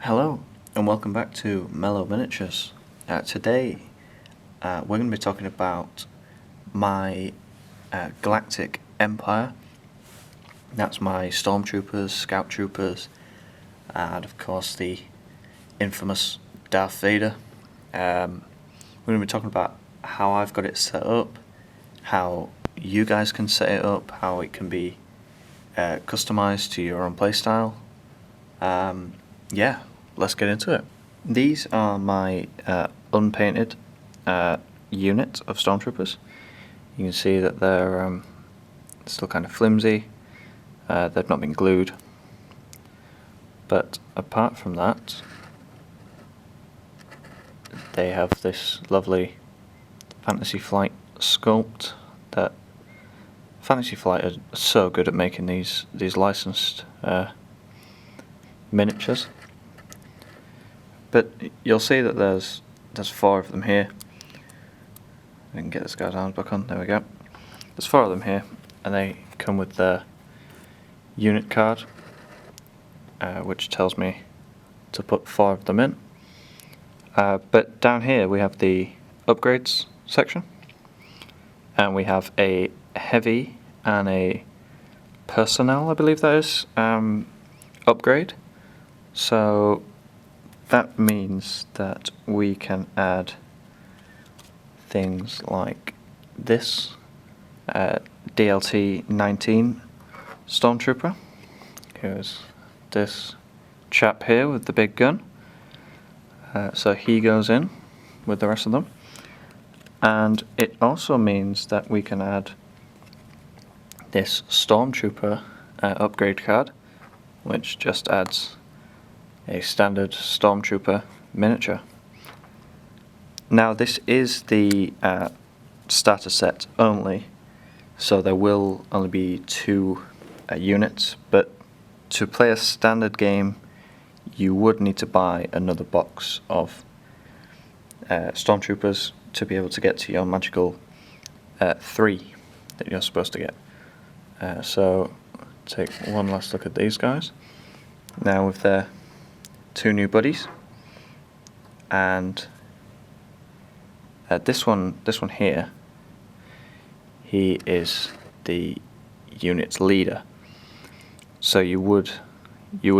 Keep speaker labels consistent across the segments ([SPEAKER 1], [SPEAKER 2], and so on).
[SPEAKER 1] Hello and welcome back to Mellow Miniatures. Today we're going to be talking about my Galactic Empire. That's my Stormtroopers, Scout Troopers, and of course the infamous Darth Vader. We're going to be talking about how I've got it set up, how you guys can set it up, how it can be customized to your own playstyle. Yeah, let's get into it. These are my unpainted unit of Stormtroopers. You can see that they're still kind of flimsy. They've not been glued. But apart from that, they have this lovely Fantasy Flight sculpt. That Fantasy Flight are so good at making these licensed miniatures. But you'll see that there's 4 of them here. I can get this guy's arms back on. There we go. There's 4 of them here, and they come with the unit card, which tells me to put 4 of them in. But down here we have the upgrades section, and we have a heavy and a personnel, I believe that is, upgrade. So that means that we can add things like this DLT 19 Stormtrooper. Here's this chap here with the big gun. So he goes in with the rest of them. And it also means that we can add this Stormtrooper upgrade card, which just adds a standard Stormtrooper miniature. Now this is the starter set only, so there will only be 2 units, but to play a standard game you would need to buy another box of Stormtroopers to be able to get to your magical 3 that you're supposed to get. So take one last look at these guys now with their 2 new buddies, and this one here, he is the unit's leader. So you would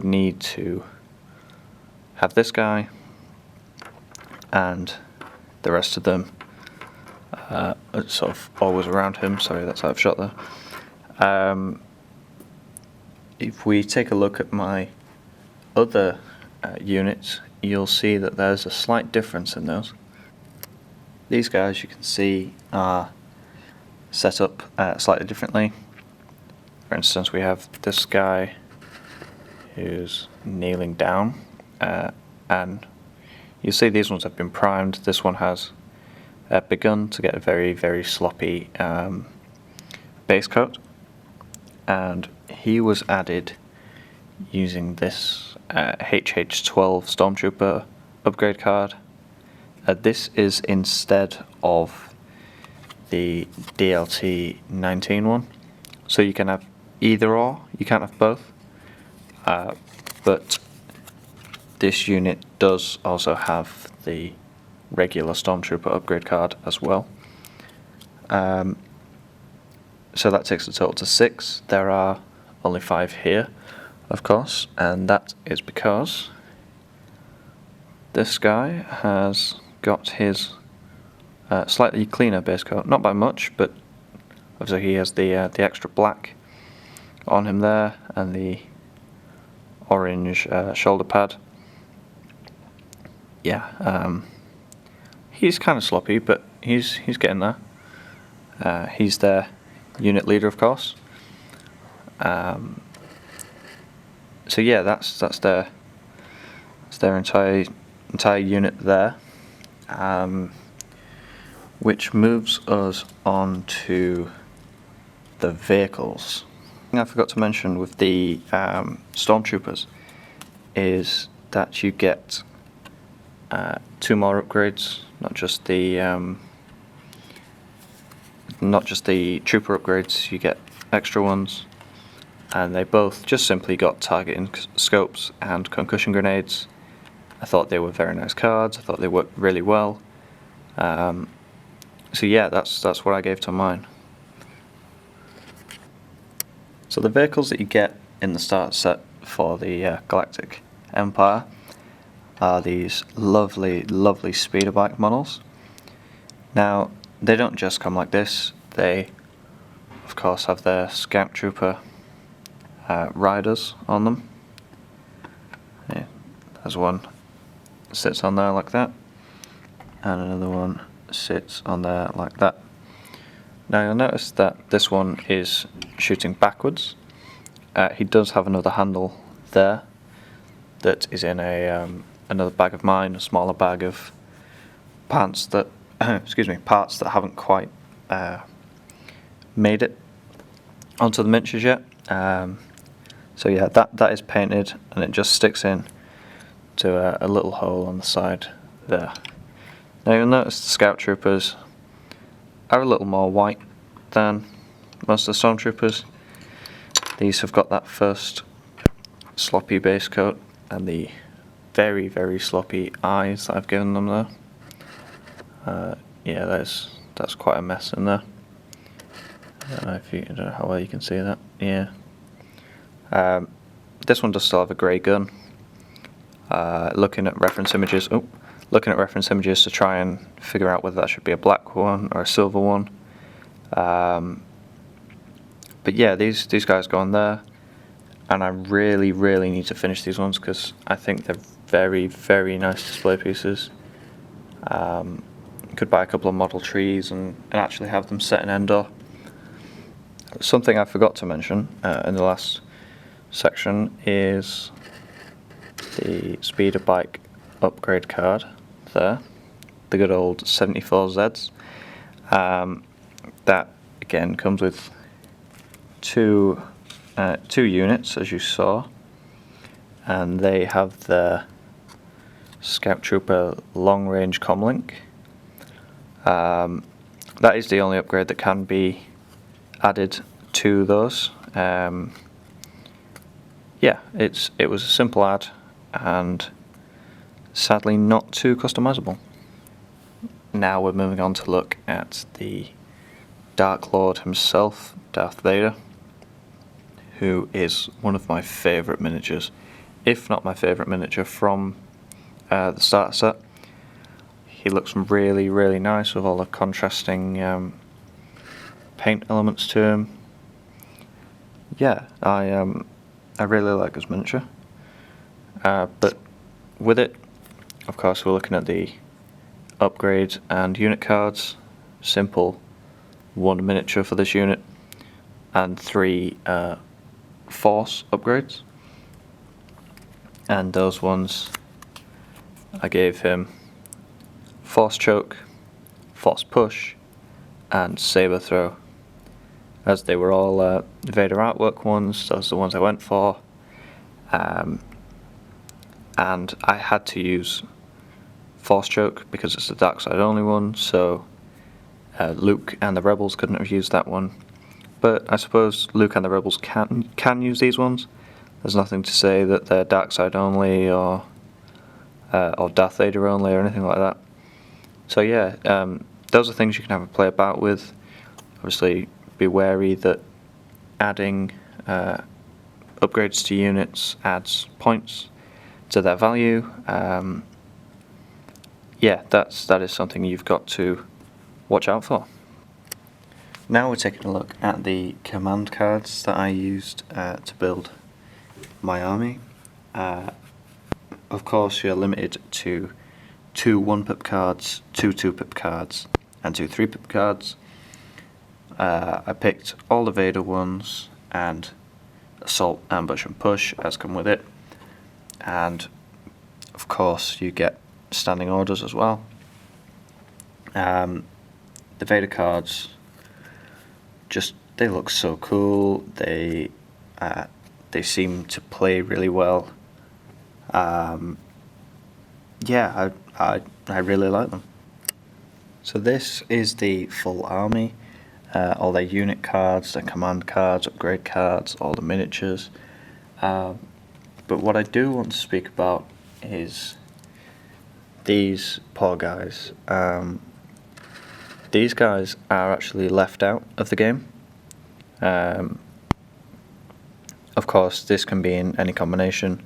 [SPEAKER 1] need to have this guy and the rest of them sort of always around him. Sorry, that's out of shot there. If we take a look at my other units, you'll see that there's a slight difference in those. These guys, you can see, are set up slightly differently. For instance, we have this guy who's kneeling down, and you see these ones have been primed. This one has begun to get a very, very sloppy base coat, and he was added using this HH12 Stormtrooper upgrade card. This is instead of the DLT 19 one, so you can have either or, you can't have both, but this unit does also have the regular Stormtrooper upgrade card as well. So that takes the total to 6. There are only 5 here, of course, and that is because this guy has got his slightly cleaner base coat, not by much, but obviously he has the extra black on him there and the orange shoulder pad. Yeah, he's kind of sloppy, but he's getting there. He's their unit leader, of course. So yeah, that's their entire unit there, which moves us on to the vehicles. Thing I forgot to mention with the Stormtroopers is that you get 2 more upgrades, not just the trooper upgrades. You get extra ones, and they both just simply got targeting scopes and concussion grenades, I thought they were very nice cards. I thought they worked really well. So yeah, that's what I gave to mine. So the vehicles that you get in the starter set for the Galactic Empire are these lovely, lovely speeder bike models. Now, they don't just come like this. They, of course, have their Scout Trooper riders on them. Yeah, there's one that sits on there like that, and another one sits on there like that. Now you'll notice that this one is shooting backwards. He does have another handle there that is in another bag of mine, a smaller bag of parts that parts that haven't quite made it onto the miniatures yet. So yeah, that is painted, and it just sticks in to a little hole on the side there. Now you'll notice the Scout Troopers are a little more white than most of the Stormtroopers. These have got that first sloppy base coat and the very, very sloppy eyes that I've given them there. Yeah, that's quite a mess in there. I don't know how well you can see that. Yeah. This one does still have a grey gun. Looking at reference images to try and figure out whether that should be a black one or a silver one. But yeah, these guys go on there, and I really, really need to finish these ones because I think they're very, very nice display pieces. Could buy a couple of model trees and actually have them set in Endor. Something I forgot to mention in the last section is the speeder bike upgrade card there, the good old 74Zs. That again comes with two units, as you saw, and they have the Scout Trooper long range comlink. That is the only upgrade that can be added to those. Yeah, it was a simple add, and sadly not too customizable. Now we're moving on to look at the Dark Lord himself, Darth Vader, who is one of my favourite miniatures, if not my favourite miniature from the starter set. He looks really, really nice with all the contrasting paint elements to him. Yeah, I really like this miniature. But with it, of course, we're looking at the upgrade and unit cards. Simple, one miniature for this unit, and 3 force upgrades. And those ones, I gave him force choke, force push, and saber throw. As they were all Vader artwork ones, those are the ones I went for. And I had to use force choke because it's the dark side only one, so Luke and the Rebels couldn't have used that one. But I suppose Luke and the Rebels can use these ones. There's nothing to say that they're dark side only or Darth Vader only or anything like that. So yeah, those are things you can have a play about with. Obviously, be wary that adding upgrades to units adds points to their value. Yeah, that is something you've got to watch out for. Now we're taking a look at the command cards that I used to build my army. Of course, you're limited to 2 1-pip cards, 2 2-pip cards, and 2 3-pip cards. I picked all the Vader ones, and Assault, Ambush, and Push as come with it. And of course, you get standing orders as well. The Vader cards, they look so cool. They seem to play really well. Yeah, I really like them. So this is the full army. All their unit cards, their command cards, upgrade cards, all the miniatures. But what I do want to speak about is these poor guys. These guys are actually left out of the game. Of course, this can be in any combination.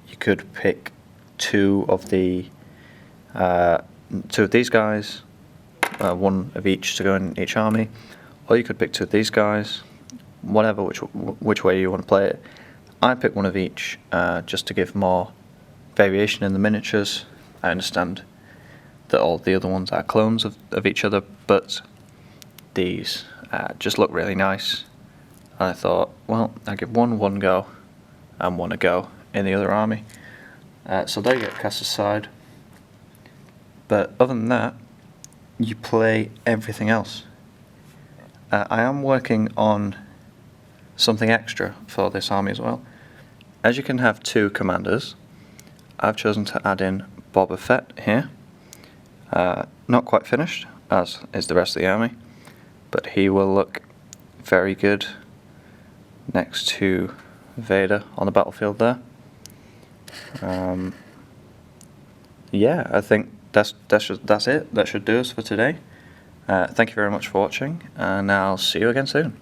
[SPEAKER 1] You could pick two of these guys, one of each to go in each army, or you could pick two of these guys, whatever, which way you want to play it. I pick one of each just to give more variation in the miniatures. I understand that all the other ones are clones of each other, but these just look really nice. I thought, well, I'll give one go and one a go in the other army. So they get cast aside. But other than that, you play everything else. I am working on something extra for this army as well. As you can have two commanders, I've chosen to add in Boba Fett here. Not quite finished, as is the rest of the army, but he will look very good next to Vader on the battlefield there. Yeah, I think that's it. That should do us for today. Thank you very much for watching, and I'll see you again soon.